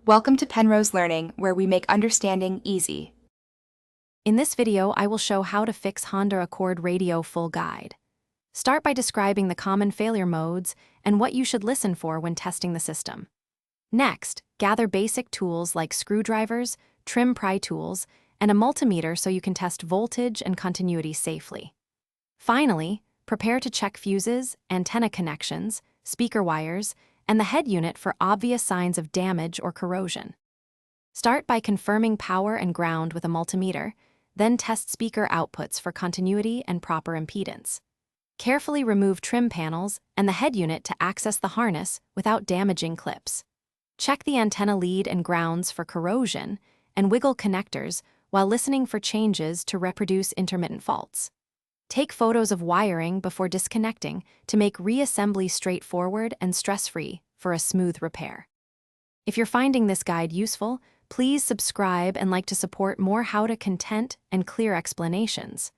Welcome to Penrose Learning, where we make understanding easy. In this video, I will show how to fix Honda Accord radio full guide. Start by describing the common failure modes and what you should listen for when testing the system. Next, gather basic tools like screwdrivers, trim pry tools, and a multimeter so you can test voltage and continuity safely. Finally, prepare to check fuses, antenna connections, speaker wires, and the head unit for obvious signs of damage or corrosion. Start by confirming power and ground with a multimeter, then test speaker outputs for continuity and proper impedance. Carefully remove trim panels and the head unit to access the harness without damaging clips. Check the antenna lead and grounds for corrosion and wiggle connectors while listening for changes to reproduce intermittent faults. Take photos of wiring before disconnecting to make reassembly straightforward and stress-free for a smooth repair. If you're finding this guide useful, please subscribe and like to support more how-to-content and clear explanations.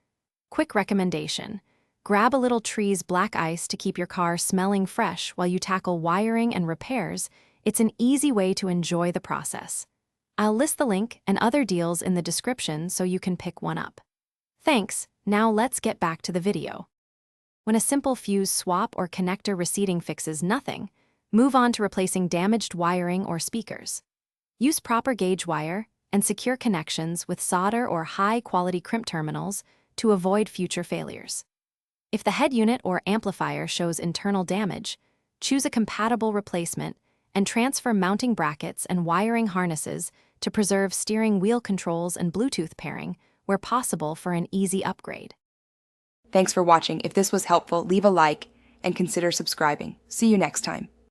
Quick recommendation: grab a little Tree's black ice to keep your car smelling fresh while you tackle wiring and repairs. It's an easy way to enjoy the process. I'll list the link and other deals in the description so you can pick one up. Thanks. Now let's get back to the video. When a simple fuse swap or connector reseating fixes nothing, move on to replacing damaged wiring or speakers. Use proper gauge wire and secure connections with solder or high-quality crimp terminals to avoid future failures. If the head unit or amplifier shows internal damage, choose a compatible replacement and transfer mounting brackets and wiring harnesses to preserve steering wheel controls and Bluetooth pairing where possible for an easy upgrade. Thanks for watching. If this was helpful, leave a like and consider subscribing. See you next time.